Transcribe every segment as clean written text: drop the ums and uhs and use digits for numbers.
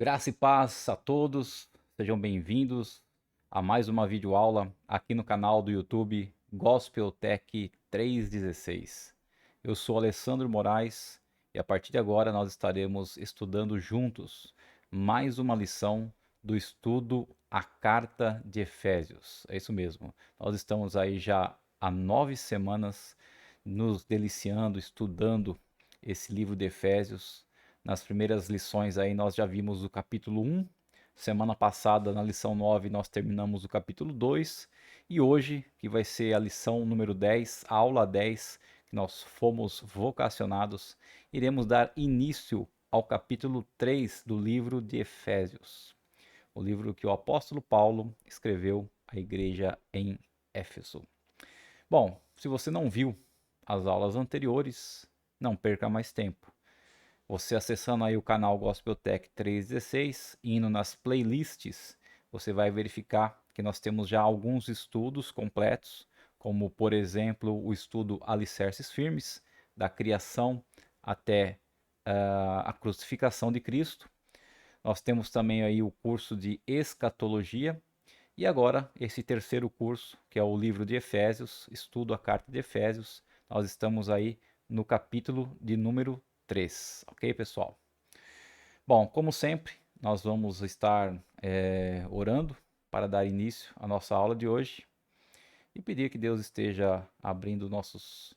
Graça e paz a todos, sejam bem-vindos a mais uma videoaula aqui no canal do YouTube Gospel Tech 316. Eu sou Alessandro Moraes e a partir de agora nós estaremos estudando juntos mais uma lição do estudo A Carta de Efésios. É isso mesmo, nós estamos aí já há 9 semanas nos deliciando, estudando esse livro de Efésios. Nas primeiras lições aí nós já vimos o capítulo 1. Semana passada, na lição 9, nós terminamos o capítulo 2. E hoje, que vai ser a lição número 10, a aula 10, que nós fomos vocacionados, iremos dar início ao capítulo 3 do livro de Efésios. O livro que o apóstolo Paulo escreveu à igreja em Éfeso. Bom, se você não viu as aulas anteriores, não perca mais tempo. Você acessando aí o canal Gospel Tech 316, indo nas playlists, você vai verificar que nós temos já alguns estudos completos, como por exemplo o estudo Alicerces Firmes, da criação até a crucificação de Cristo. Nós temos também aí o curso de Escatologia e agora esse terceiro curso, que é o livro de Efésios, estudo a carta de Efésios. Nós estamos aí no capítulo de número 3, ok, pessoal? Bom, como sempre, nós vamos estar orando para dar início à nossa aula de hoje e pedir que Deus esteja abrindo nossos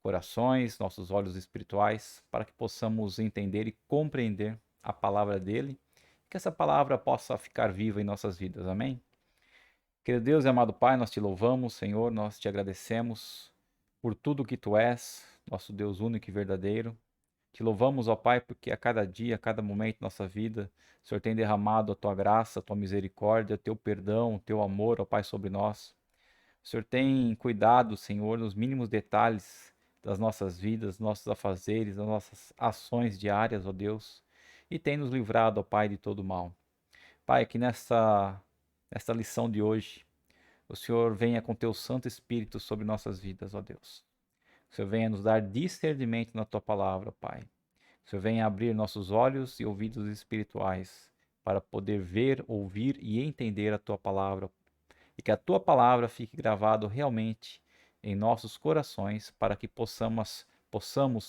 corações, nossos olhos espirituais, para que possamos entender e compreender a palavra dele, que essa palavra possa ficar viva em nossas vidas, amém? Querido Deus e amado Pai, nós te louvamos, Senhor, nós te agradecemos por tudo que tu és, nosso Deus único e verdadeiro. Te louvamos, ó Pai, porque a cada dia, a cada momento da nossa vida, o Senhor tem derramado a tua graça, a tua misericórdia, teu perdão, o teu amor, ó Pai, sobre nós. O Senhor tem cuidado, Senhor, nos mínimos detalhes das nossas vidas, nossos afazeres, das nossas ações diárias, ó Deus, e tem nos livrado, ó Pai, de todo mal. Pai, que nesta lição de hoje, o Senhor venha com teu Santo Espírito sobre nossas vidas, ó Deus. O Senhor venha nos dar discernimento na tua palavra, Pai. O Senhor venha abrir nossos olhos e ouvidos espirituais para poder ver, ouvir e entender a tua palavra. E que a tua palavra fique gravado realmente em nossos corações para que possamos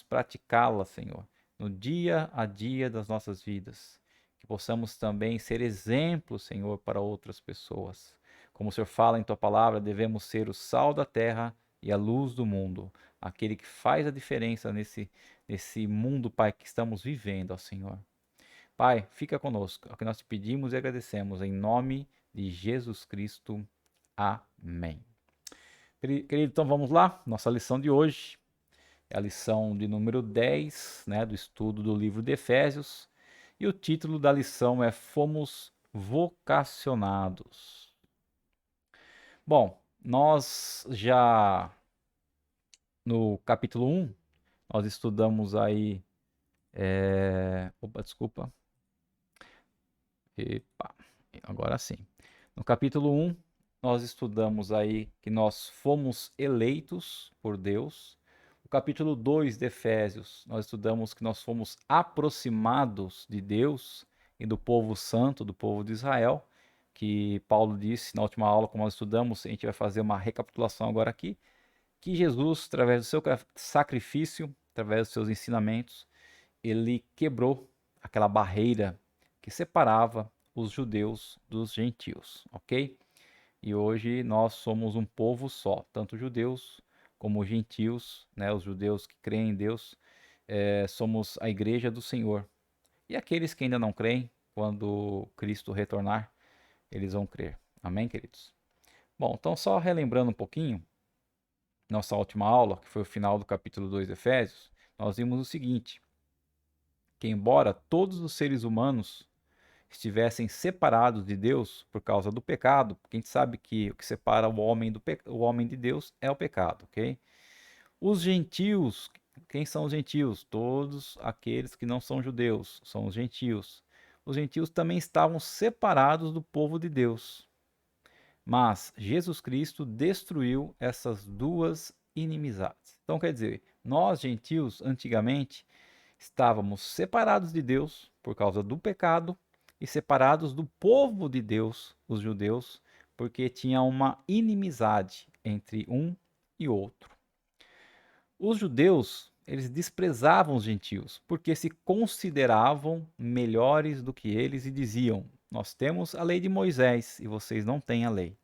praticá-la, Senhor, no dia a dia das nossas vidas. Que possamos também ser exemplo, Senhor, para outras pessoas. Como o Senhor fala em tua palavra, devemos ser o sal da terra e a luz do mundo, aquele que faz a diferença nesse mundo, Pai, que estamos vivendo, ó Senhor. Pai, fica conosco. É o que nós te pedimos e agradecemos em nome de Jesus Cristo. Amém. Querido, então vamos lá. Nossa lição de hoje é a lição de número 10, né, do estudo do livro de Efésios. E o título da lição é Fomos Vocacionados. Bom, nós já no capítulo 1, nós estudamos aí. Opa, desculpa. Epa, agora sim. No capítulo 1, nós estudamos aí que nós fomos eleitos por Deus. O capítulo 2 de Efésios, nós estudamos que nós fomos aproximados de Deus e do povo santo, do povo de Israel, que Paulo disse na última aula, como nós estudamos, a gente vai fazer uma recapitulação agora aqui, que Jesus, através do seu sacrifício, através dos seus ensinamentos, ele quebrou aquela barreira que separava os judeus dos gentios, ok? E hoje nós somos um povo só, tanto judeus como gentios, né? Os judeus que creem em Deus, somos a igreja do Senhor. E aqueles que ainda não creem, quando Cristo retornar, eles vão crer. Amém, queridos? Bom, então só relembrando um pouquinho, nossa última aula, que foi o final do capítulo 2 de Efésios, nós vimos o seguinte, que embora todos os seres humanos estivessem separados de Deus por causa do pecado, porque a gente sabe que o que separa o homem de Deus é o pecado, ok? Os gentios, quem são os gentios? Todos aqueles que não são judeus, são os gentios. Os gentios também estavam separados do povo de Deus. Mas Jesus Cristo destruiu essas duas inimizades. Então quer dizer, nós gentios antigamente estávamos separados de Deus por causa do pecado e separados do povo de Deus, os judeus, porque tinha uma inimizade entre um e outro. Os judeus, eles desprezavam os gentios, porque se consideravam melhores do que eles e diziam: nós temos a lei de Moisés e vocês não têm a lei.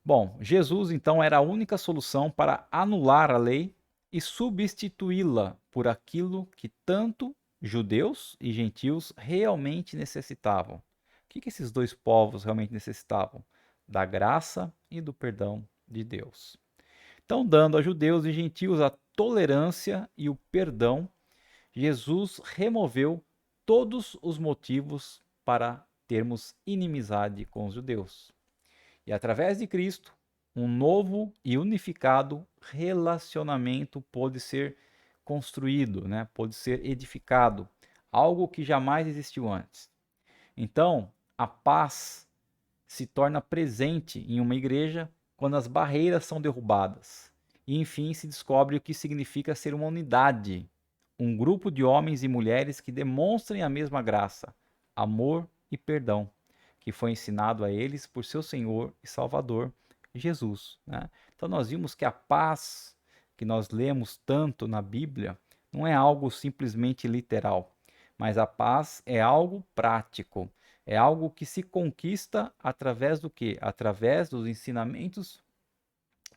Bom, Jesus então era a única solução para anular a lei e substituí-la por aquilo que tanto judeus e gentios realmente necessitavam. O que esses dois povos realmente necessitavam? Da graça e do perdão de Deus. Então, dando a judeus e gentios a tolerância e o perdão, Jesus removeu todos os motivos para termos inimizade com os judeus. E através de Cristo, um novo e unificado relacionamento pôde ser construído, né? Pôde ser edificado, algo que jamais existiu antes. Então, a paz se torna presente em uma igreja quando as barreiras são derrubadas. E enfim se descobre o que significa ser uma unidade, um grupo de homens e mulheres que demonstrem a mesma graça, amor e perdão, que foi ensinado a eles por seu Senhor e Salvador, Jesus, né? Então nós vimos que a paz que nós lemos tanto na Bíblia não é algo simplesmente literal, mas a paz é algo prático. É algo que se conquista através do quê? Através dos ensinamentos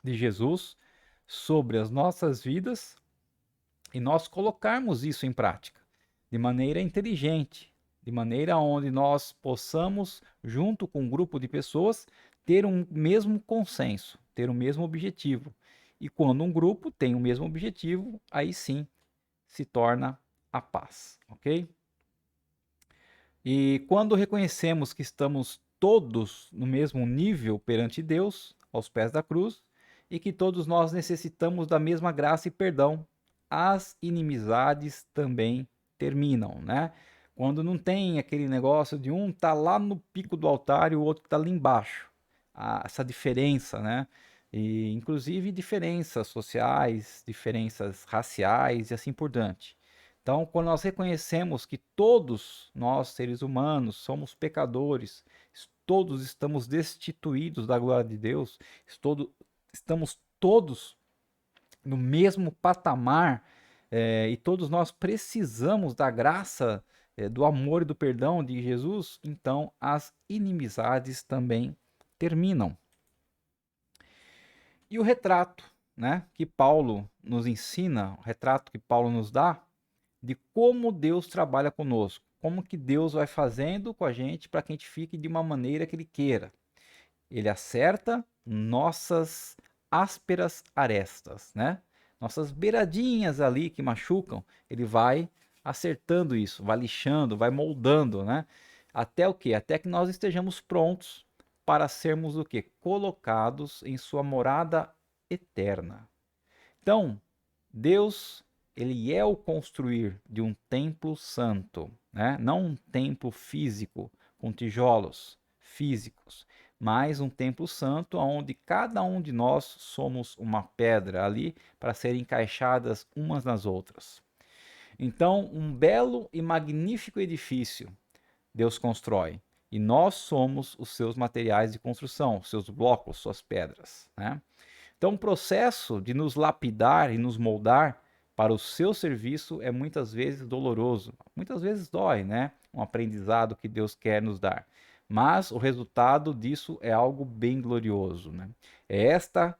de Jesus sobre as nossas vidas e nós colocarmos isso em prática de maneira inteligente, de maneira onde nós possamos, junto com um grupo de pessoas, ter um mesmo consenso, ter o mesmo objetivo. E quando um grupo tem o mesmo objetivo, aí sim se torna a paz, ok? E quando reconhecemos que estamos todos no mesmo nível perante Deus, aos pés da cruz, e que todos nós necessitamos da mesma graça e perdão, as inimizades também terminam, né? Quando não tem aquele negócio de um tá lá no pico do altar e o outro tá ali embaixo. Essa diferença, né? E inclusive diferenças sociais, diferenças raciais e assim por diante. Então, quando nós reconhecemos que todos nós, seres humanos, somos pecadores, todos estamos destituídos da glória de Deus, estamos todos no mesmo patamar, e todos nós precisamos da graça, do amor e do perdão de Jesus, então as inimizades também terminam. E o retrato, né, que Paulo nos ensina, o retrato que Paulo nos dá, de como Deus trabalha conosco, como que Deus vai fazendo com a gente para que a gente fique de uma maneira que Ele queira. Ele acerta nossas ásperas arestas, né? Nossas beiradinhas ali que machucam, Ele vai acertando isso, vai lixando, vai moldando, né? Até o quê? Até que nós estejamos prontos para sermos o quê? Colocados em sua morada eterna. Então, Deus, ele é o construir de um templo santo, né? Não um templo físico com tijolos físicos, mas um templo santo onde cada um de nós somos uma pedra ali para serem encaixadas umas nas outras. Então, um belo e magnífico edifício Deus constrói e nós somos os seus materiais de construção, seus blocos, suas pedras, né? Então, o processo de nos lapidar e nos moldar para o seu serviço é muitas vezes doloroso, muitas vezes dói, né? Um aprendizado que Deus quer nos dar. Mas o resultado disso é algo bem glorioso, né? É esta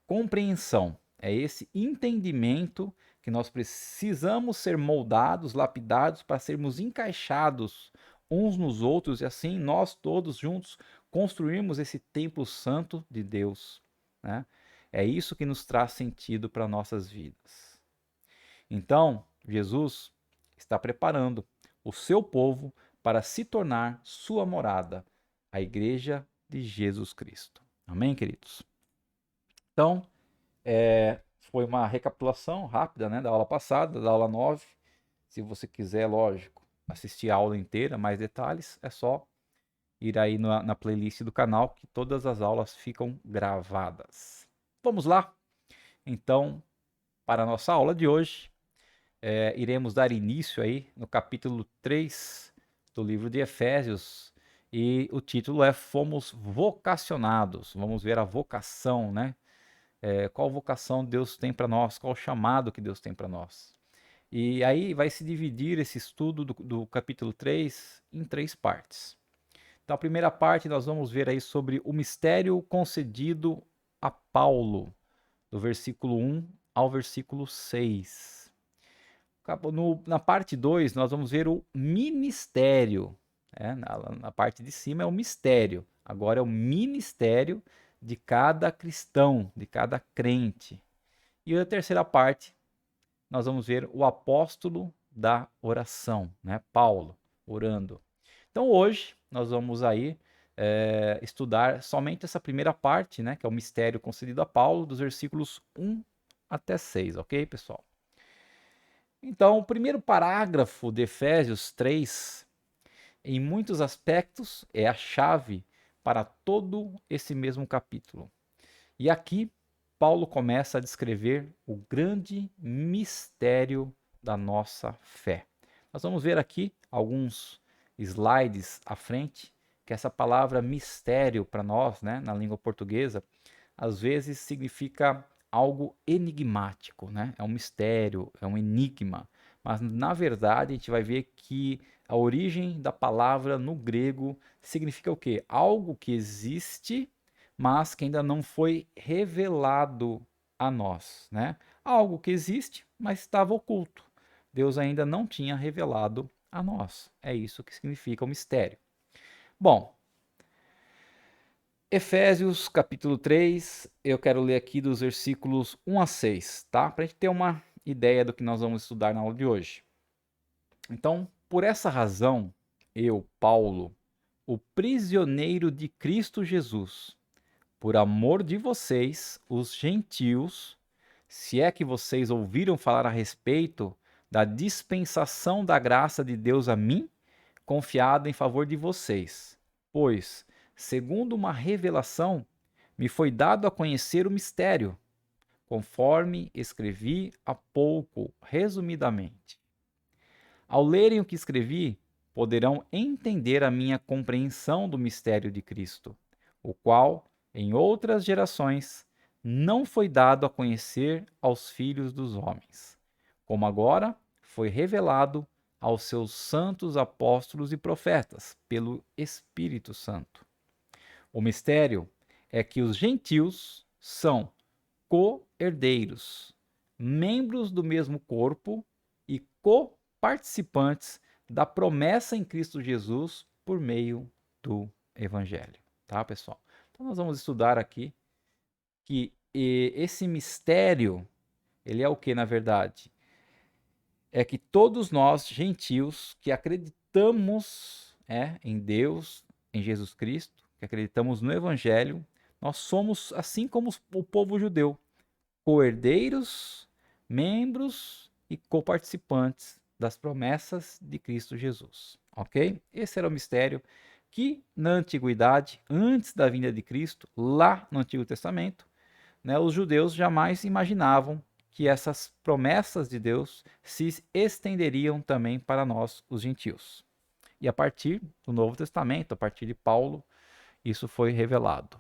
compreensão, é esse entendimento que nós precisamos ser moldados, lapidados para sermos encaixados uns nos outros e assim nós todos juntos construirmos esse templo santo de Deus, né? É isso que nos traz sentido para nossas vidas. Então, Jesus está preparando o seu povo para se tornar sua morada, a igreja de Jesus Cristo. Amém, queridos? Então, foi uma recapitulação rápida, né, da aula passada, da aula 9. Se você quiser, lógico, assistir a aula inteira, mais detalhes, é só ir aí na playlist do canal, que todas as aulas ficam gravadas. Vamos lá? Então, para a nossa aula de hoje, iremos dar início aí no capítulo 3 do livro de Efésios e o título é Fomos Vocacionados. Vamos ver a vocação, né? Qual vocação Deus tem para nós, qual o chamado que Deus tem para nós. E aí vai se dividir esse estudo do capítulo 3 em 3 partes. Então, a primeira parte nós vamos ver aí sobre o mistério concedido a Paulo, do versículo 1 ao versículo 6. Na parte 2, nós vamos ver o ministério. Na parte de cima é o mistério, agora é o ministério de cada cristão, de cada crente. E a terceira parte, nós vamos ver o apóstolo da oração, né? Paulo, orando. Então hoje nós vamos aí estudar somente essa primeira parte, né? Que é o mistério concedido a Paulo, dos versículos 1 até 6, ok, pessoal? Então, o primeiro parágrafo de Efésios 3, em muitos aspectos, é a chave para todo esse mesmo capítulo. E aqui, Paulo começa a descrever o grande mistério da nossa fé. Nós vamos ver aqui alguns slides à frente, que essa palavra mistério para nós, né, na língua portuguesa, às vezes significa algo enigmático, né? É um mistério, é um enigma. Mas na verdade a gente vai ver que a origem da palavra no grego significa o quê? Algo que existe, mas que ainda não foi revelado a nós, né? Algo que existe, mas estava oculto. Deus ainda não tinha revelado a nós. É isso que significa o mistério. Bom, Efésios capítulo 3, eu quero ler aqui dos versículos 1 a 6, tá? Para a gente ter uma ideia do que nós vamos estudar na aula de hoje. Então, por essa razão, eu, Paulo, o prisioneiro de Cristo Jesus, por amor de vocês, os gentios, se é que vocês ouviram falar a respeito da dispensação da graça de Deus a mim, confiada em favor de vocês, pois, segundo uma revelação, me foi dado a conhecer o mistério, conforme escrevi há pouco, resumidamente. Ao lerem o que escrevi, poderão entender a minha compreensão do mistério de Cristo, o qual, em outras gerações, não foi dado a conhecer aos filhos dos homens, como agora foi revelado aos seus santos apóstolos e profetas, pelo Espírito Santo. O mistério é que os gentios são co-herdeiros, membros do mesmo corpo e co-participantes da promessa em Cristo Jesus por meio do Evangelho. Tá, pessoal? Então nós vamos estudar aqui que esse mistério, ele é o que, na verdade? É que todos nós, gentios, que acreditamos em Deus, em Jesus Cristo, que acreditamos no Evangelho, nós somos, assim como o povo judeu, co-herdeiros, membros e coparticipantes das promessas de Cristo Jesus. Ok? Esse era o mistério que, na antiguidade, antes da vinda de Cristo, lá no Antigo Testamento, né, os judeus jamais imaginavam que essas promessas de Deus se estenderiam também para nós, os gentios. E a partir do Novo Testamento, a partir de Paulo, isso foi revelado.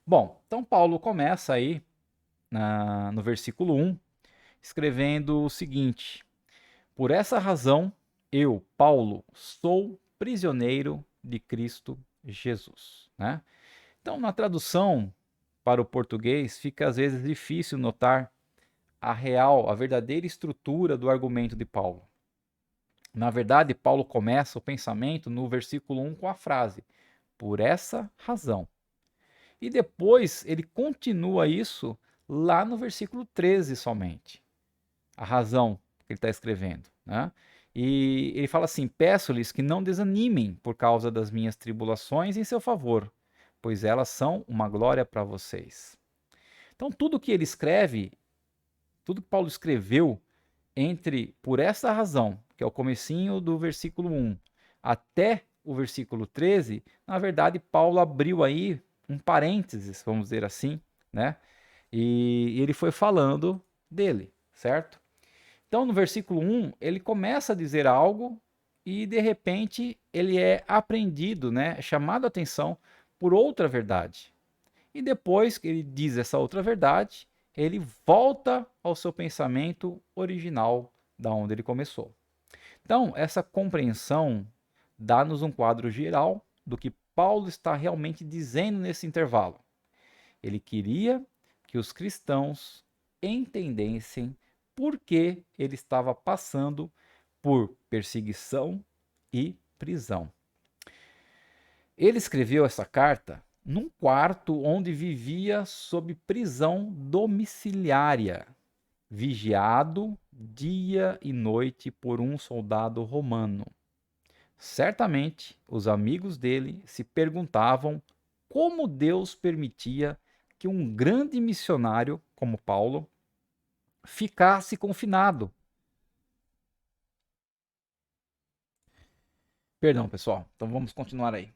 Bom, então Paulo começa aí no versículo 1, escrevendo o seguinte: por essa razão, eu, Paulo, sou prisioneiro de Cristo Jesus. Né? Então, na tradução para o português, fica às vezes difícil notar a verdadeira estrutura do argumento de Paulo. Na verdade, Paulo começa o pensamento no versículo 1 com a frase, por essa razão. E depois ele continua isso lá no versículo 13 somente. A razão que ele está escrevendo. Né? E ele fala assim, peço-lhes que não desanimem por causa das minhas tribulações em seu favor, pois elas são uma glória para vocês. Então tudo que ele escreve, tudo que Paulo escreveu entre por essa razão, que é o comecinho do versículo 1, até o versículo 13, na verdade Paulo abriu aí um parênteses, vamos dizer assim, né? E ele foi falando dele, certo? Então no versículo 1, ele começa a dizer algo e de repente ele é apreendido, né, é chamado a atenção por outra verdade. E depois que ele diz essa outra verdade, ele volta ao seu pensamento original, da onde ele começou. Então, essa compreensão dá-nos um quadro geral do que Paulo está realmente dizendo nesse intervalo. Ele queria que os cristãos entendessem por que ele estava passando por perseguição e prisão. Ele escreveu essa carta num quarto onde vivia sob prisão domiciliária, vigiado dia e noite por um soldado romano. Certamente, os amigos dele se perguntavam como Deus permitia que um grande missionário como Paulo ficasse confinado. Perdão, pessoal. Então vamos continuar aí.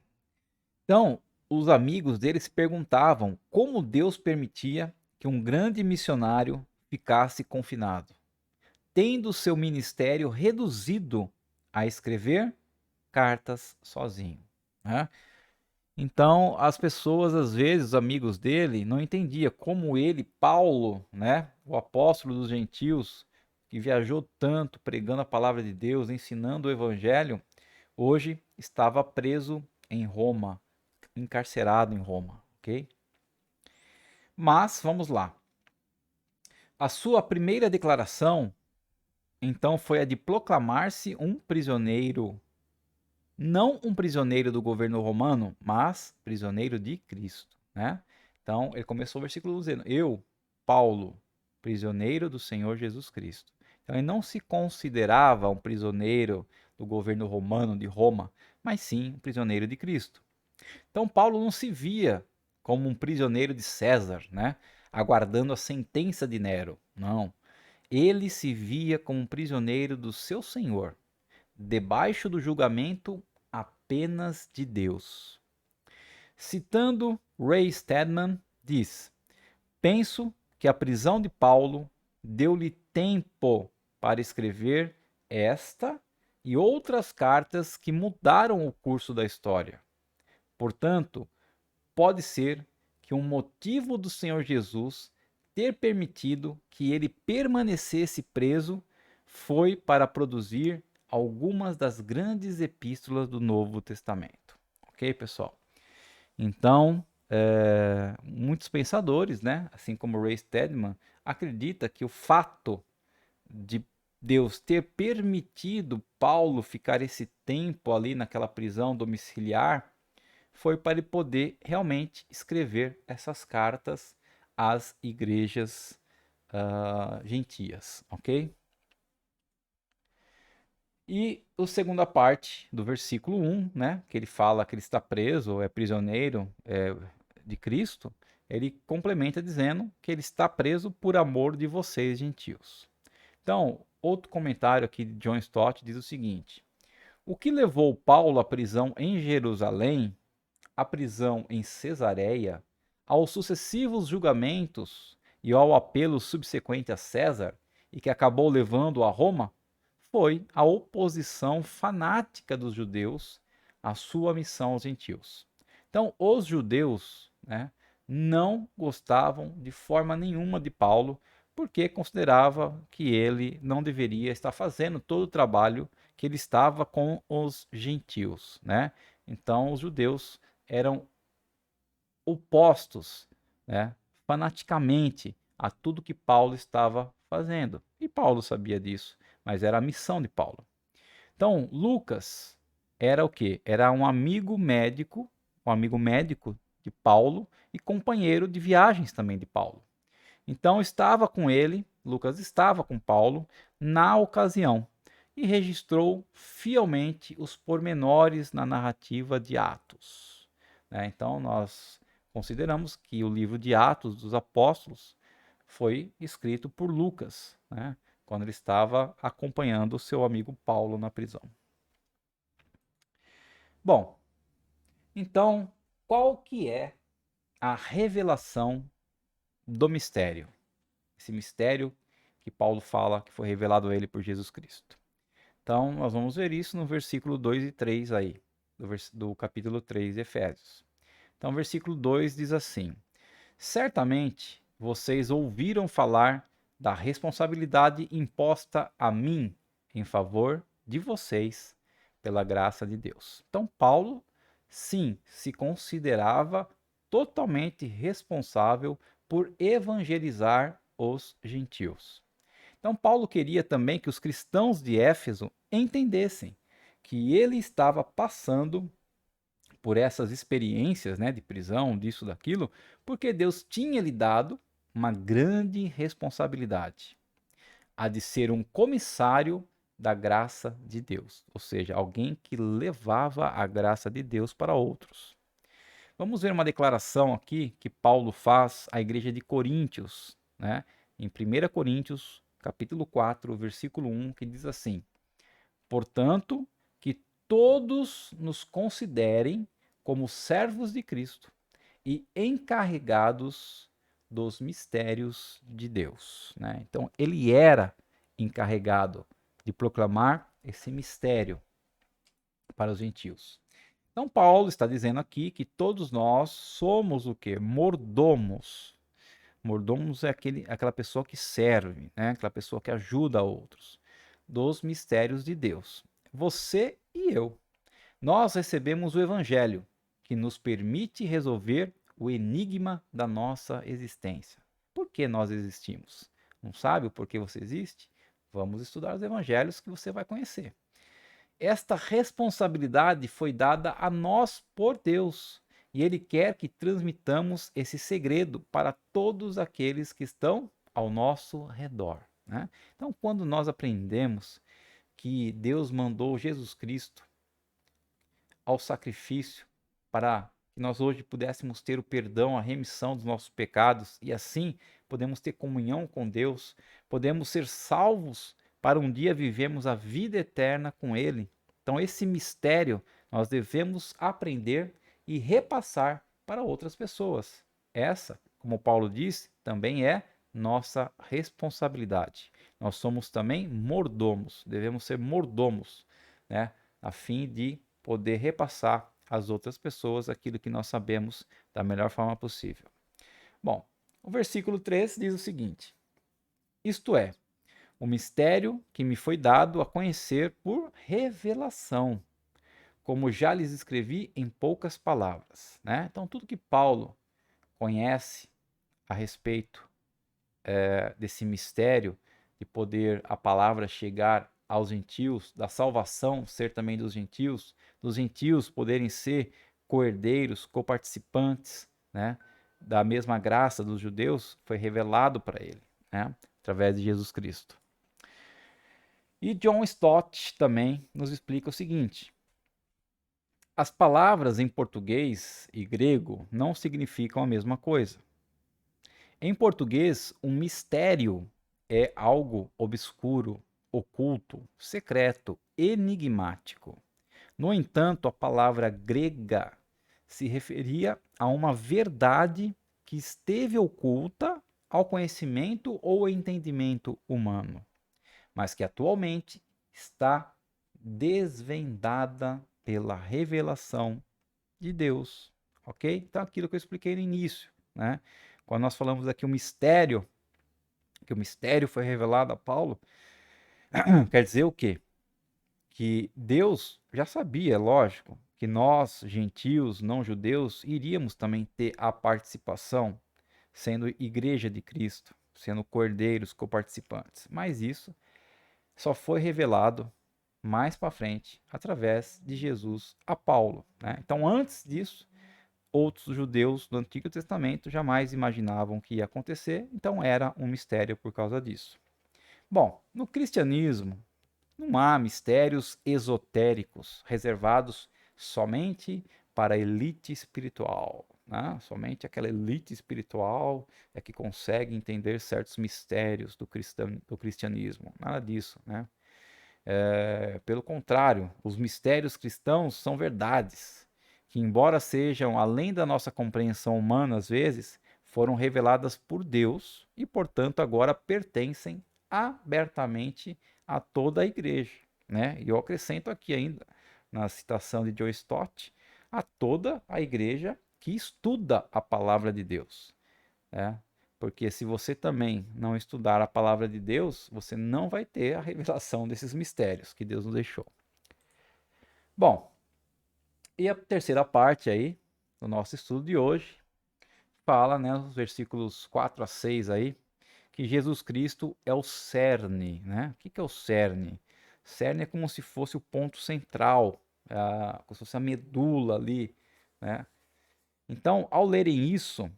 Então, os amigos dele se perguntavam como Deus permitia que um grande missionário ficasse confinado, tendo seu ministério reduzido a escrever cartas sozinho, né? Então, as pessoas, às vezes, os amigos dele, não entendiam como ele, Paulo, né, o apóstolo dos gentios, que viajou tanto pregando a palavra de Deus, ensinando o evangelho, hoje estava preso em Roma, encarcerado em Roma, ok? Mas, vamos lá. A sua primeira declaração, então, foi a de proclamar-se um prisioneiro, não um prisioneiro do governo romano, mas prisioneiro de Cristo, né? Então, ele começou o versículo dizendo: Eu, Paulo, prisioneiro do Senhor Jesus Cristo. Então, ele não se considerava um prisioneiro do governo romano de Roma, mas sim um prisioneiro de Cristo. Então, Paulo não se via como um prisioneiro de César, né? Aguardando a sentença de Nero. Não. Ele se via como um prisioneiro do seu Senhor, debaixo do julgamento apenas de Deus. Citando Ray Stedman, diz: Penso que a prisão de Paulo deu-lhe tempo para escrever esta e outras cartas que mudaram o curso da história. Portanto, pode ser que um motivo do Senhor Jesus ter permitido que ele permanecesse preso foi para produzir algumas das grandes epístolas do Novo Testamento. Ok, pessoal? Então, muitos pensadores, né, assim como Ray Stedman, acredita que o fato de Deus ter permitido Paulo ficar esse tempo ali naquela prisão domiciliar foi para ele poder realmente escrever essas cartas às igrejas gentias, ok? E a segunda parte do versículo 1, né, que ele fala que ele está preso, é prisioneiro de Cristo, ele complementa dizendo que ele está preso por amor de vocês, gentios. Então, outro comentário aqui de John Stott diz o seguinte: o que levou Paulo à prisão em Jerusalém, à prisão em Cesareia, aos sucessivos julgamentos e ao apelo subsequente a César, e que acabou levando a Roma, foi a oposição fanática dos judeus à sua missão aos gentios. Então, os judeus, né, não gostavam de forma nenhuma de Paulo, porque considerava que ele não deveria estar fazendo todo o trabalho que ele estava com os gentios, né? Então, os judeus eram opostos, né, fanaticamente a tudo que Paulo estava fazendo. E Paulo sabia disso, mas era a missão de Paulo. Então, Lucas era o quê? Era um amigo médico de Paulo e companheiro de viagens também de Paulo. Então, estava com ele, Lucas estava com Paulo na ocasião e registrou fielmente os pormenores na narrativa de Atos, né? Então, nós consideramos que o livro de Atos dos Apóstolos foi escrito por Lucas, né, quando ele estava acompanhando o seu amigo Paulo na prisão. Bom, então, qual que é a revelação do mistério? Esse mistério que Paulo fala que foi revelado a ele por Jesus Cristo. Então, nós vamos ver isso no versículo 2 e 3 aí, do capítulo 3 de Efésios. Então, versículo 2 diz assim: Certamente vocês ouviram falar da responsabilidade imposta a mim em favor de vocês pela graça de Deus. Então, Paulo, sim, se considerava totalmente responsável por evangelizar os gentios. Então, Paulo queria também que os cristãos de Éfeso entendessem que ele estava passando por essas experiências, né, de prisão, disso, daquilo, porque Deus tinha lhe dado uma grande responsabilidade, a de ser um comissário da graça de Deus, ou seja, alguém que levava a graça de Deus para outros. Vamos ver uma declaração aqui que Paulo faz à igreja de Coríntios, né? Em 1 Coríntios, capítulo 4, versículo 1, que diz assim: Portanto, que todos nos considerem como servos de Cristo e encarregados dos mistérios de Deus, né? Então, ele era encarregado de proclamar esse mistério para os gentios. Então, Paulo está dizendo aqui que todos nós somos o quê? Mordomos. Mordomos é aquela pessoa que serve, né? Aquela pessoa que ajuda outros, dos mistérios de Deus. Você e eu. Nós recebemos o Evangelho, que nos permite resolver o enigma da nossa existência. Por que nós existimos? Não sabe o porquê você existe? Vamos estudar os Evangelhos que você vai conhecer. Esta responsabilidade foi dada a nós por Deus, e Ele quer que transmitamos esse segredo para todos aqueles que estão ao nosso redor, né? Então, quando nós aprendemos que Deus mandou Jesus Cristo ao sacrifício para que nós hoje pudéssemos ter o perdão, a remissão dos nossos pecados e assim podemos ter comunhão com Deus, podemos ser salvos para um dia vivermos a vida eterna com Ele. Então, esse mistério nós devemos aprender e repassar para outras pessoas. Essa, como Paulo disse, também é nossa responsabilidade. Nós somos também mordomos, devemos ser mordomos, né, a fim de poder repassar às outras pessoas aquilo que nós sabemos da melhor forma possível. Bom, o versículo 3 diz o seguinte: Isto é, o mistério que me foi dado a conhecer por revelação, como já lhes escrevi em poucas palavras, né? Então, tudo que Paulo conhece a respeito desse mistério de poder a palavra chegar aos gentios, da salvação ser também dos gentios poderem ser co-herdeiros, coparticipantes, né, da mesma graça dos judeus, foi revelado para ele, né, através de Jesus Cristo. E John Stott também nos explica o seguinte: as palavras em português e grego não significam a mesma coisa. Em português, um mistério é algo obscuro, oculto, secreto, enigmático. No entanto, a palavra grega se referia a uma verdade que esteve oculta ao conhecimento ou entendimento humano, mas que atualmente está desvendada pela revelação de Deus, ok? Então, aquilo que eu expliquei no início, né? Quando nós falamos aqui o mistério, que o mistério foi revelado a Paulo, quer dizer o quê? Que Deus já sabia, lógico, que nós, gentios, não judeus, iríamos também ter a participação, sendo igreja de Cristo, sendo cordeiros, coparticipantes. Mas isso só foi revelado mais para frente, através de Jesus a Paulo, né? Então, antes disso, outros judeus do Antigo Testamento jamais imaginavam que ia acontecer, então era um mistério por causa disso. Bom, no cristianismo não há mistérios esotéricos reservados somente para a elite espiritual, né? Somente aquela elite espiritual é que consegue entender certos mistérios do cristianismo. Nada disso, né? Pelo contrário, os mistérios cristãos são verdades que, embora sejam além da nossa compreensão humana às vezes, foram reveladas por Deus e, portanto, agora pertencem abertamente a toda a igreja. né? E eu acrescento aqui ainda, na citação de John Stott, a toda a igreja que estuda a palavra de Deus, né? Porque se você também não estudar a palavra de Deus, você não vai ter a revelação desses mistérios que Deus nos deixou. Bom, e a terceira parte aí do nosso estudo de hoje fala, né, os versículos 4 a 6 aí, que Jesus Cristo é o cerne, né? O que é o cerne? Cerne é como se fosse o ponto central, como se fosse a medula ali, né? Então, ao lerem isso,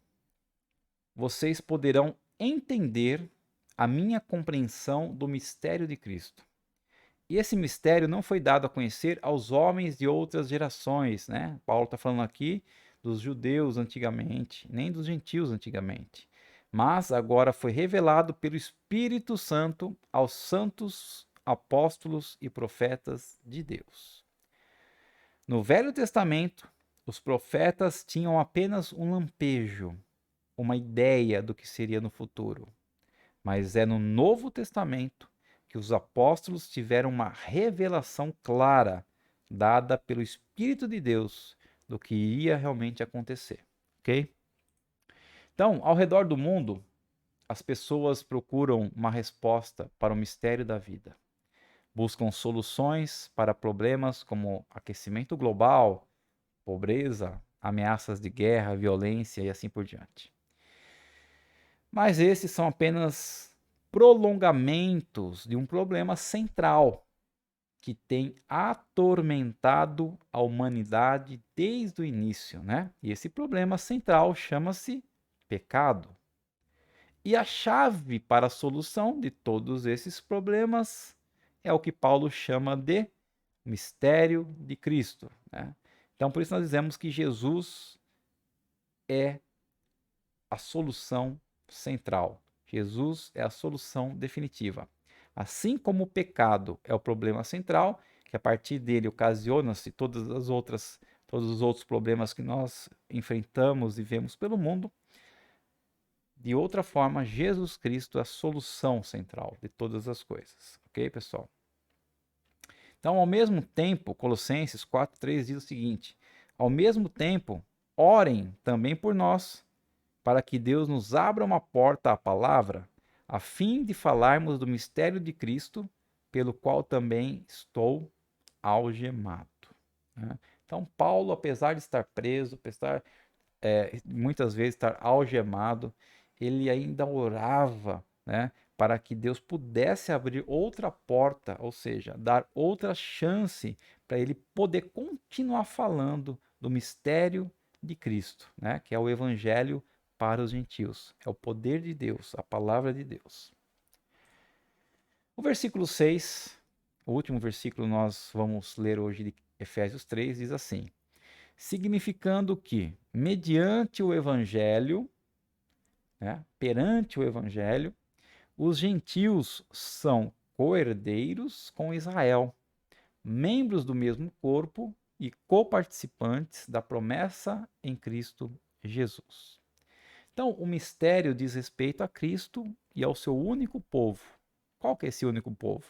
vocês poderão entender a minha compreensão do mistério de Cristo. E esse mistério não foi dado a conhecer aos homens de outras gerações, né? Paulo está falando aqui dos judeus antigamente, nem dos gentios antigamente. Mas agora foi revelado pelo Espírito Santo aos santos apóstolos e profetas de Deus. No Velho Testamento, os profetas tinham apenas um lampejo, uma ideia do que seria no futuro. Mas é no Novo Testamento que os apóstolos tiveram uma revelação clara, dada pelo Espírito de Deus, do que iria realmente acontecer. Ok? Então, ao redor do mundo, as pessoas procuram uma resposta para o mistério da vida. Buscam soluções para problemas como aquecimento global, pobreza, ameaças de guerra, violência e assim por diante. Mas esses são apenas prolongamentos de um problema central que tem atormentado a humanidade desde o início, né? E esse problema central chama-se pecado. E a chave para a solução de todos esses problemas é o que Paulo chama de mistério de Cristo, né? Então, por isso nós dizemos que Jesus é a solução central. Jesus é a solução definitiva. Assim como o pecado é o problema central, que a partir dele ocasiona-se todos os outros problemas que nós enfrentamos e vemos pelo mundo, de outra forma, Jesus Cristo é a solução central de todas as coisas. Ok, pessoal? Então, ao mesmo tempo, Colossenses 4:3 diz o seguinte: ao mesmo tempo, orem também por nós, para que Deus nos abra uma porta à palavra, a fim de falarmos do mistério de Cristo, pelo qual também estou algemado. Né? Então, Paulo, apesar de estar preso, apesar muitas vezes estar algemado, ele ainda orava, né, para que Deus pudesse abrir outra porta, ou seja, dar outra chance para ele poder continuar falando do mistério de Cristo, né, que é o evangelho para os gentios. É o poder de Deus, a palavra de Deus. O versículo 6, o último versículo nós vamos ler hoje de Efésios 3, diz assim: significando que, mediante o evangelho, né, perante o evangelho, os gentios são co-herdeiros com Israel, membros do mesmo corpo e coparticipantes da promessa em Cristo Jesus. Então, o mistério diz respeito a Cristo e ao seu único povo. Qual que é esse único povo?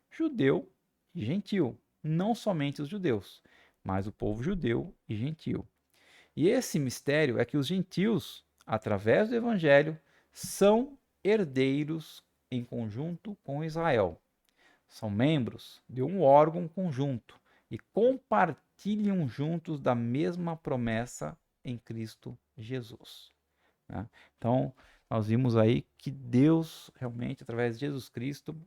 Judeu e gentil. Não somente os judeus, mas o povo judeu e gentil. E esse mistério é que os gentios, através do evangelho, são herdeiros em conjunto com Israel. São membros de um órgão conjunto e compartilham juntos da mesma promessa em Cristo Jesus. Né? Então, nós vimos aí que Deus realmente, através de Jesus Cristo,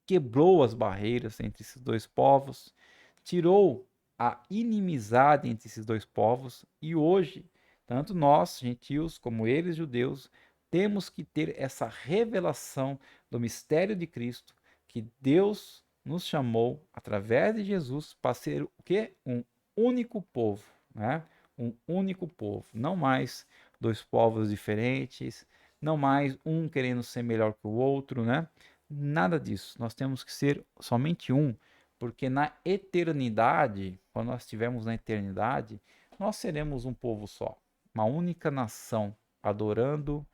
quebrou as barreiras entre esses dois povos, tirou a inimizade entre esses dois povos e hoje, tanto nós, gentios, como eles, judeus, temos que ter essa revelação do mistério de Cristo, que Deus nos chamou, através de Jesus, para ser o quê? Um único povo, né? Um único povo, não mais dois povos diferentes, não mais um querendo ser melhor que o outro, né? Nada disso. Nós temos que ser somente um, porque na eternidade, quando nós estivermos na eternidade, nós seremos um povo só, uma única nação, adorando,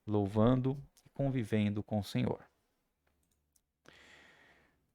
louvando e convivendo com o Senhor.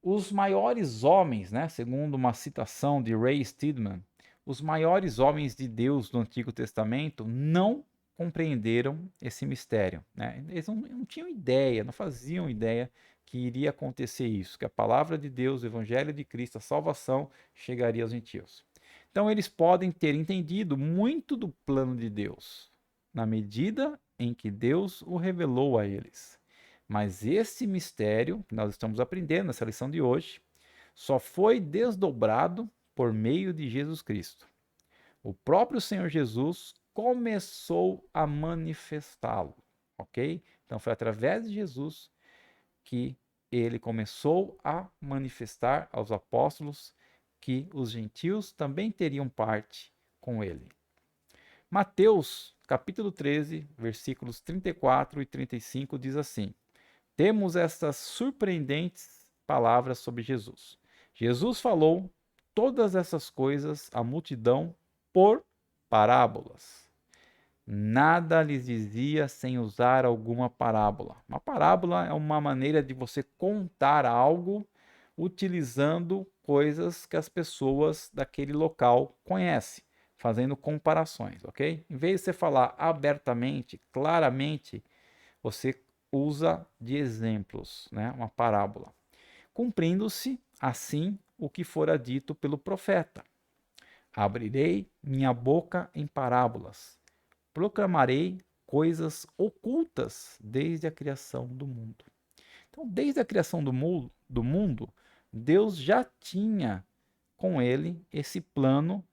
Os maiores homens, né, segundo uma citação de Ray Stedman, os maiores homens de Deus do Antigo Testamento não compreenderam esse mistério, né? Eles não tinham ideia, não faziam ideia que iria acontecer isso, que a palavra de Deus, o evangelho de Cristo, a salvação chegaria aos gentios. Então eles podem ter entendido muito do plano de Deus, na medida em que Deus o revelou a eles. Mas esse mistério que nós estamos aprendendo nessa lição de hoje só foi desdobrado por meio de Jesus Cristo. O próprio Senhor Jesus começou a manifestá-lo, ok? Então foi através de Jesus que ele começou a manifestar aos apóstolos que os gentios também teriam parte com ele. Mateus, capítulo 13, versículos 34 e 35 diz assim: temos estas surpreendentes palavras sobre Jesus. Jesus falou todas essas coisas à multidão por parábolas. Nada lhes dizia sem usar alguma parábola. Uma parábola é uma maneira de você contar algo utilizando coisas que as pessoas daquele local conhecem, fazendo comparações, ok? Em vez de você falar abertamente, claramente, você usa de exemplos, né? Uma parábola. Cumprindo-se assim o que fora dito pelo profeta: abrirei minha boca em parábolas, proclamarei coisas ocultas desde a criação do mundo. Então, desde a criação do mundo, Deus já tinha com ele esse plano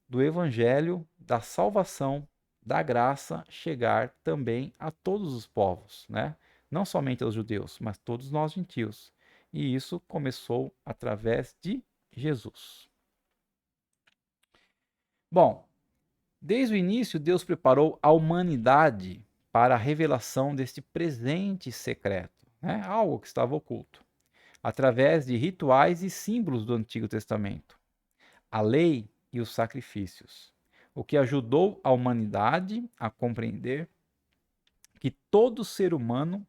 do evangelho, da salvação, da graça chegar também a todos os povos, né? Não somente aos judeus, mas todos nós gentios. E isso começou através de Jesus. Bom, desde o início, Deus preparou a humanidade para a revelação deste presente secreto, né? Algo que estava oculto, através de rituais e símbolos do Antigo Testamento, a lei e os sacrifícios, o que ajudou a humanidade a compreender que todo ser humano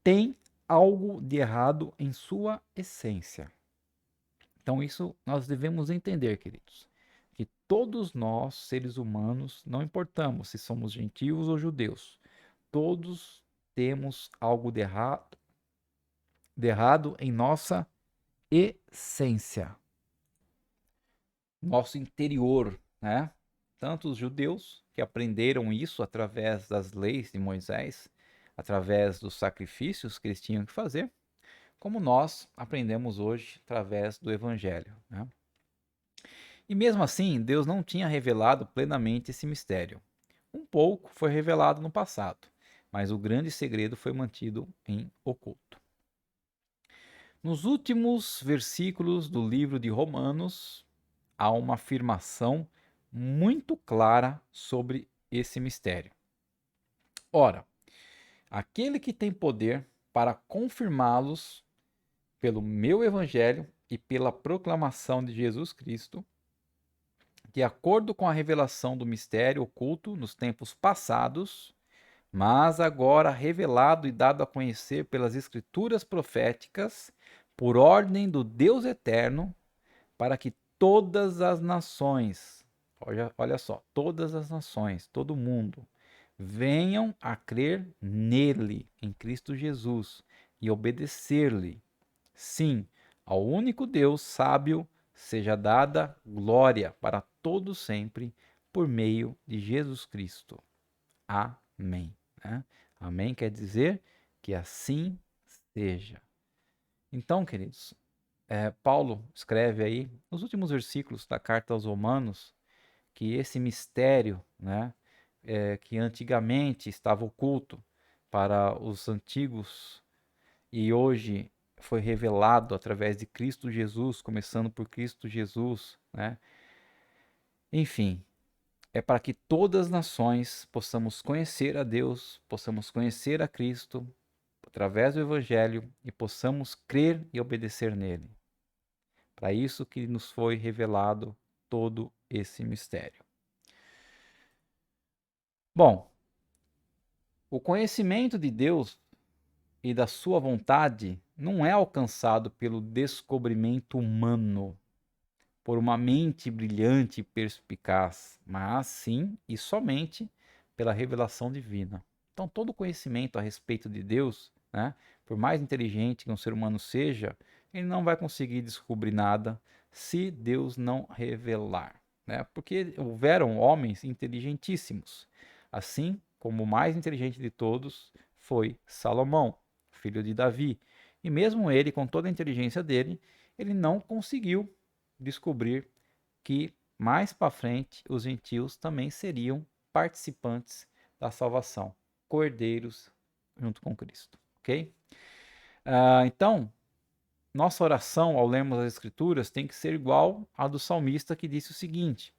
tem algo de errado em sua essência. Então, isso nós devemos entender, queridos, que todos nós, seres humanos, não importamos se somos gentios ou judeus, todos temos algo de errado em nossa essência, nosso interior, né? Tanto os judeus, que aprenderam isso através das leis de Moisés, através dos sacrifícios que eles tinham que fazer, como nós aprendemos hoje através do Evangelho, né? E mesmo assim, Deus não tinha revelado plenamente esse mistério. Um pouco foi revelado no passado, mas o grande segredo foi mantido em oculto. Nos últimos versículos do livro de Romanos, há uma afirmação muito clara sobre esse mistério. Ora, aquele que tem poder para confirmá-los pelo meu evangelho e pela proclamação de Jesus Cristo, de acordo com a revelação do mistério oculto nos tempos passados, mas agora revelado e dado a conhecer pelas escrituras proféticas, por ordem do Deus eterno, para que todas as nações, olha só, todas as nações, todo mundo, venham a crer nele, em Cristo Jesus, e obedecer-lhe. Sim, ao único Deus sábio seja dada glória para todo sempre, por meio de Jesus Cristo. Amém. Né? Amém quer dizer que assim seja. Então, queridos, Paulo escreve aí, nos últimos versículos da carta aos Romanos, que esse mistério, né, que antigamente estava oculto para os antigos e hoje foi revelado através de Cristo Jesus, começando por Cristo Jesus, né? Enfim, é para que todas as nações possamos conhecer a Deus, possamos conhecer a Cristo através do Evangelho e possamos crer e obedecer nele. Para isso que nos foi revelado todo esse mistério. Bom, o conhecimento de Deus e da sua vontade não é alcançado pelo descobrimento humano, por uma mente brilhante e perspicaz, mas sim e somente pela revelação divina. Então, todo conhecimento a respeito de Deus, né, por mais inteligente que um ser humano seja, ele não vai conseguir descobrir nada se Deus não revelar, né? Porque houveram homens inteligentíssimos, assim como o mais inteligente de todos foi Salomão, filho de Davi. E mesmo ele, com toda a inteligência dele, ele não conseguiu descobrir que mais para frente os gentios também seriam participantes da salvação, cordeiros junto com Cristo, ok? Então, nossa oração ao lermos as Escrituras tem que ser igual à do salmista que disse o seguinte: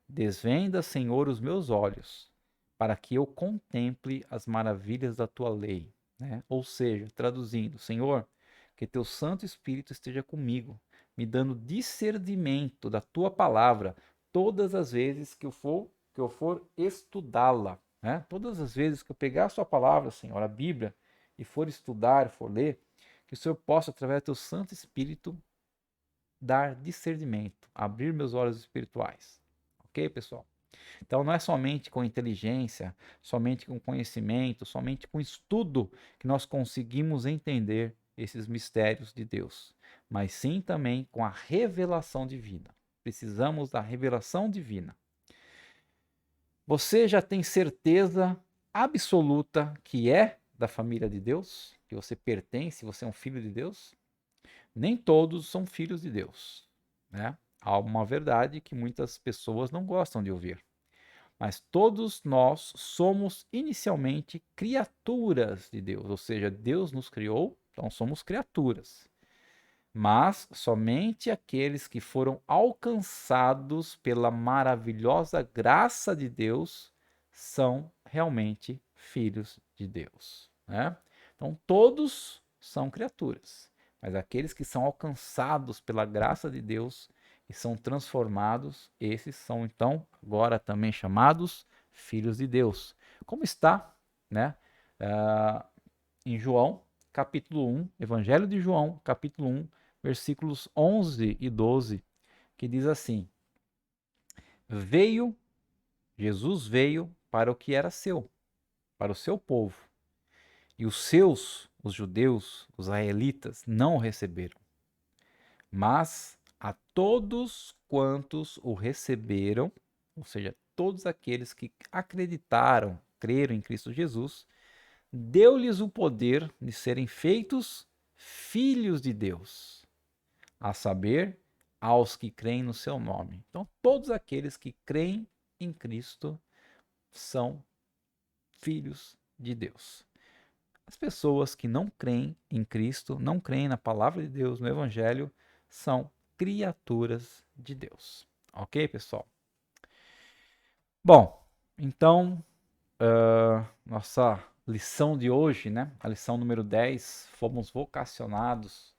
Desvenda, Senhor, os meus olhos, para que eu contemple as maravilhas da tua lei. Né? Ou seja, traduzindo, Senhor, que teu Santo Espírito esteja comigo, me dando discernimento da tua palavra todas as vezes que eu for estudá-la. Né? Todas as vezes que eu pegar a sua palavra, Senhor, a Bíblia, e for estudar, for ler, que o Senhor possa, através do teu Santo Espírito, dar discernimento, abrir meus olhos espirituais. Ok, pessoal? Então não é somente com inteligência, somente com conhecimento, somente com estudo que nós conseguimos entender esses mistérios de Deus, mas sim também com a revelação divina. Precisamos da revelação divina. Você já tem certeza absoluta que é da família de Deus? Que você pertence, você é um filho de Deus? Nem todos são filhos de Deus, né? Há uma verdade que muitas pessoas não gostam de ouvir. Mas todos nós somos inicialmente criaturas de Deus, ou seja, Deus nos criou, então somos criaturas. Mas somente aqueles que foram alcançados pela maravilhosa graça de Deus são realmente filhos de Deus, né? Então todos são criaturas, mas aqueles que são alcançados pela graça de Deus e são transformados, esses são então agora também chamados filhos de Deus. Como está, né? Em João, capítulo 1, Evangelho de João, capítulo 1, versículos 11 e 12, que diz assim: Jesus veio para o que era seu, para o seu povo, e os seus, os judeus, os israelitas, não o receberam. Mas a todos quantos o receberam, ou seja, todos aqueles que acreditaram, creram em Cristo Jesus, deu-lhes o poder de serem feitos filhos de Deus, a saber, aos que creem no seu nome. Então, todos aqueles que creem em Cristo são filhos de Deus. As pessoas que não creem em Cristo, não creem na palavra de Deus, no Evangelho, são criaturas de Deus. Ok, pessoal? Bom, então, nossa lição de hoje, né? A lição número 10, fomos vocacionados.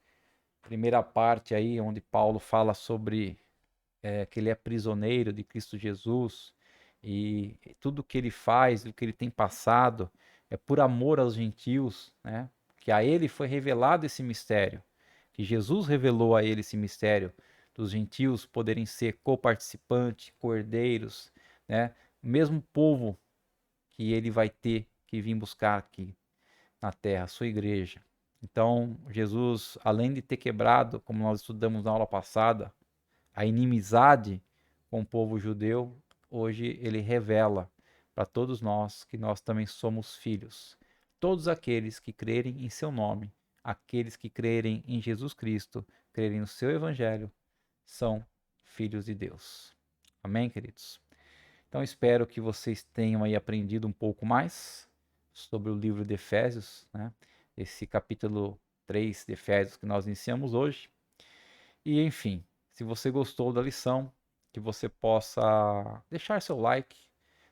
Primeira parte aí, onde Paulo fala sobre que ele é prisioneiro de Cristo Jesus e tudo que ele faz, o que ele tem passado, é por amor aos gentios, né? Que a ele foi revelado esse mistério, que Jesus revelou a ele esse mistério dos gentios poderem ser coparticipantes, cordeiros, né? O mesmo povo que ele vai ter que vir buscar aqui na terra, a sua igreja. Então, Jesus, além de ter quebrado, como nós estudamos na aula passada, a inimizade com o povo judeu, hoje ele revela para todos nós que nós também somos filhos. Todos aqueles que crerem em seu nome, aqueles que crerem em Jesus Cristo, crerem no seu evangelho, são filhos de Deus. Amém, queridos? Então espero que vocês tenham aí aprendido um pouco mais sobre o livro de Efésios, né? Esse capítulo 3 de Efésios que nós iniciamos hoje. E enfim, se você gostou da lição, que você possa deixar seu like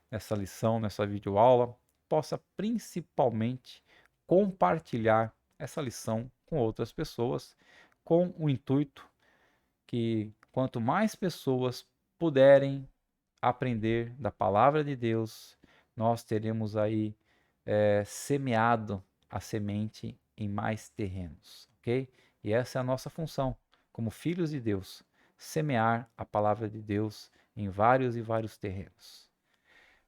nessa lição, nessa videoaula, possa principalmente compartilhar essa lição com outras pessoas, com o intuito que quanto mais pessoas puderem aprender da palavra de Deus, nós teremos aí semeado a semente em mais terrenos, ok? E essa é a nossa função, como filhos de Deus, semear a palavra de Deus em vários e vários terrenos.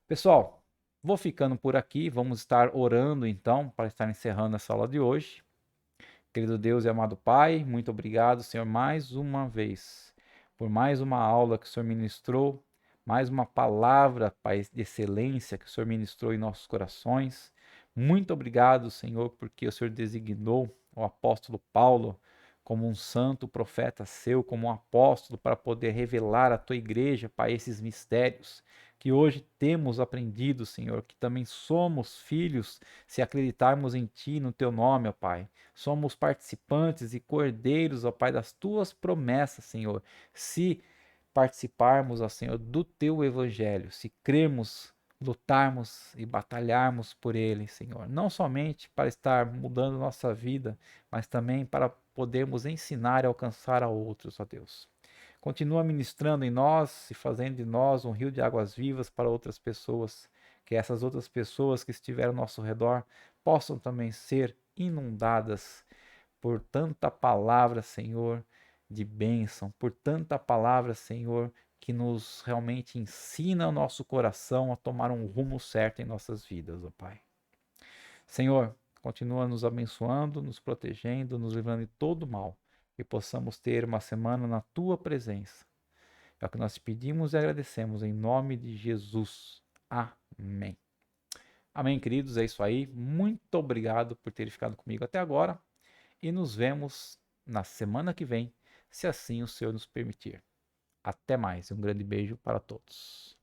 Pessoal, vou ficando por aqui, vamos estar orando então, para estar encerrando essa aula de hoje. Querido Deus e amado Pai, muito obrigado, Senhor, mais uma vez, por mais uma aula que o Senhor ministrou, mais uma palavra, Pai, de excelência que o Senhor ministrou em nossos corações. Muito obrigado, Senhor, porque o Senhor designou o apóstolo Paulo como um santo profeta seu, como um apóstolo para poder revelar à tua igreja, Pai, esses mistérios que hoje temos aprendido, Senhor, que também somos filhos se acreditarmos em Ti, no Teu nome, ó Pai. Somos participantes e cordeiros, ó Pai, das Tuas promessas, Senhor. Se participarmos, ó Senhor, do Teu Evangelho, se crermos, lutarmos e batalharmos por Ele, Senhor. Não somente para estar mudando nossa vida, mas também para podermos ensinar e alcançar a outros, ó Deus. Continua ministrando em nós e fazendo de nós um rio de águas vivas para outras pessoas, que essas outras pessoas que estiverem ao nosso redor possam também ser inundadas por tanta palavra, Senhor, de bênção, por tanta palavra, Senhor, que nos realmente ensina o nosso coração a tomar um rumo certo em nossas vidas, ó Pai. Senhor, continua nos abençoando, nos protegendo, nos livrando de todo mal, que possamos ter uma semana na Tua presença. É o que nós pedimos e agradecemos em nome de Jesus. Amém. Amém, queridos. É isso aí. Muito obrigado por terem ficado comigo até agora e nos vemos na semana que vem, se assim o Senhor nos permitir. Até mais. Um grande beijo para todos.